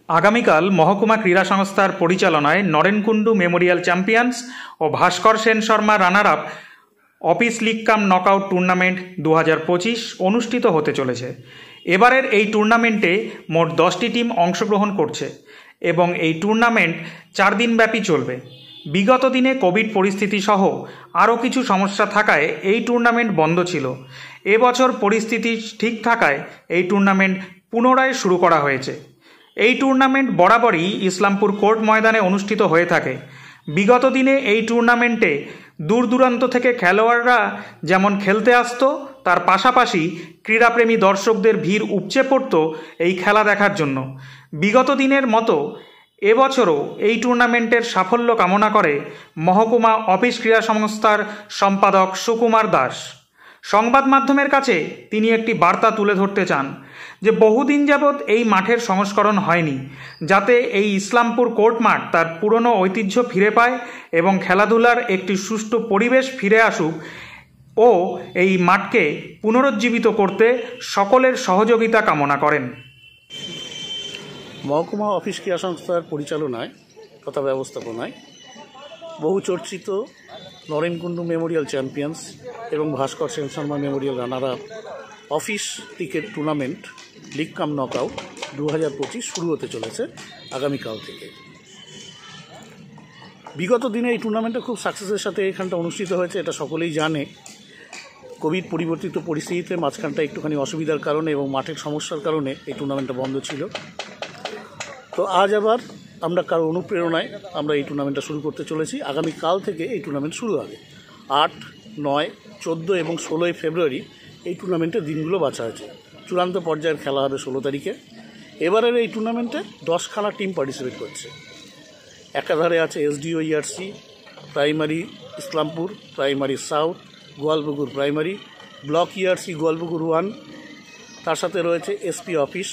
আগামীকাল মহকুমা ক্রীড়া সংস্থার পরিচালনায় নরেনকুন্ডু মেমোরিয়াল চ্যাম্পিয়ন্স ও Bhaskar Sen Sharma runner up office league cum knockout tournament 2025 অনুষ্ঠিত হতে চলেছে। এবারের এই টুর্নামেন্টে মোট 10টি টিম অংশগ্রহণ করছে এবং এই টুর্নামেন্ট 4 দিনব্যাপী চলবে। বিগত দিনে কোভিড পরিস্থিতি সহ আরও কিছু সমস্যা থাকায় এই টুর্নামেন্ট বন্ধ ছিল। এবছর পরিস্থিতি ঠিক থাকায় এই টুর্নামেন্ট পুনরায় শুরু করা হয়েছে। এই টুর্নামেন্ট বরাবরই ইসলামপুর কোর্ট ময়দানে অনুষ্ঠিত হয়ে থাকে। বিগত দিনে এই টুর্নামেন্টে দূর দূরান্ত থেকে খেলোয়াড়রা যেমন খেলতে আসতো, তার পাশাপাশি ক্রীড়াপ্রেমী দর্শকদের ভিড় উপচে পড়ত এই খেলা দেখার জন্য। বিগত দিনের মতো এবছরও এই টুর্নামেন্টের সাফল্য কামনা করে মহকুমা অফিস ক্রীড়া সংস্থার সম্পাদক সুকুমার দাস। সংবাদ মাধ্যমের কাছে তিনি একটি বার্তা তুলে ধরতে চান যে বহুদিন যাবৎ এই মাঠের সংস্করণ হয়নি, যাতে এই ইসলামপুর কোর্ট মাঠ তার পুরনো ঐতিহ্য ফিরে পায় এবং খেলাধুলার একটি সুষ্ঠু পরিবেশ ফিরে আসুক ও এই মাঠকে পুনরুজ্জীবিত করতে সকলের সহযোগিতা কামনা করেন। মহকুমা অফিস ক্রীড়া সংস্থার পরিচালনায় তথা ব্যবস্থাপনায় বহু চর্চিত নরেনকুন্ডু মেমোরিয়াল চ্যাম্পিয়ন্স এবং Bhaskar Sen Sharma memorial runner up office cricket tournament league cum knockout 2025 শুরু হতে চলেছে আগামীকাল থেকে। বিগত দিনে এই টুর্নামেন্টটা খুব সাকসেসের সাথে এখানটা অনুষ্ঠিত হয়েছে, এটা সকলেই জানে। কোভিড পরিবর্তিত পরিস্থিতিতে মাঝখানটা একটুখানি অসুবিধার কারণে এবং মাঠের সমস্যার কারণে এই টুর্নামেন্টটা বন্ধ ছিল। তো আজ আবার আমরা কারো অনুপ্রেরণায় আমরা এই টুর্নামেন্টটা শুরু করতে চলেছি। আগামীকাল থেকে এই টুর্নামেন্ট শুরু হবে। 8, 9, 14 এবং 16 ফেব্রুয়ারি এই টুর্নামেন্টের দিনগুলো বাছা আছে। চূড়ান্ত পর্যায়ের খেলা হবে 16 তারিখে। এবারের এই টুর্নামেন্টে 10খানা টিম পার্টিসিপেট করছে। একাধারে আছে SDO ERC, primary Islampur, primary south, Goalpokhar primary, block ERC Goalpokhar 1, তার সাথে রয়েছে SP office,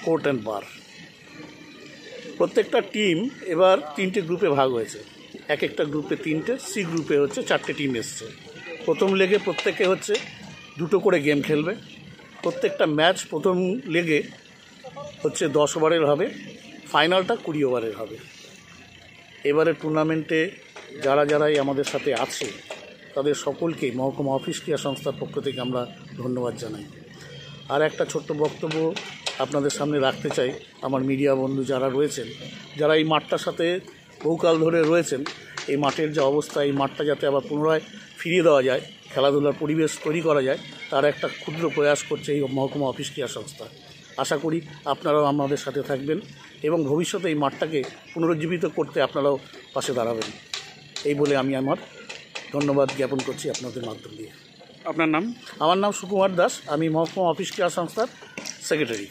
court and bar. প্রত্যেকটা টিম এবার 3টে গ্রুপে ভাগ হয়েছে। এক একটা গ্রুপে 3টে, সি গ্রুপে হচ্ছে 4টে টিম এসছে। প্রথম লেগে প্রত্যেকে হচ্ছে 2টো করে গেম খেলবে। প্রত্যেকটা ম্যাচ প্রথম লেগে হচ্ছে 10 ওভারের হবে, ফাইনালটা 20 ওভারের হবে। এবারে টুর্নামেন্টে যারাই আমাদের সাথে আছে তাদের সকলকেই মহকুমা অফিস ক্রীড়া সংস্থার পক্ষ থেকে আমরা ধন্যবাদ জানাই। আর একটা ছোট্ট বক্তব্য আপনাদের সামনে রাখতে চাই। আমার মিডিয়া বন্ধু যারা রয়েছেন, যারা এই মাঠটার সাথে বহুকাল ধরে রয়েছেন, এই মাঠের যে অবস্থা, এই মাঠটা যাতে আবার পুনরায় ফিরিয়ে দেওয়া যায়, খেলাধুলার পরিবেশ তৈরি করা যায়, তার একটা ক্ষুদ্র প্রয়াস করছে এই মহকুমা অফিস ক্রীড়া সংস্থা। আশা করি আপনারাও আমাদের সাথে থাকবেন এবং ভবিষ্যতে এই মাঠটাকে পুনরুজ্জীবিত করতে আপনারাও পাশে দাঁড়াবেন। এই বলে আমি আমার ধন্যবাদ জ্ঞাপন করছি আপনাদের মাধ্যম দিয়ে। আপনার নাম? আমার নাম সুকুমার দাস, আমি মহকুমা অফিস ক্রীড়া সংস্থার সেক্রেটারি।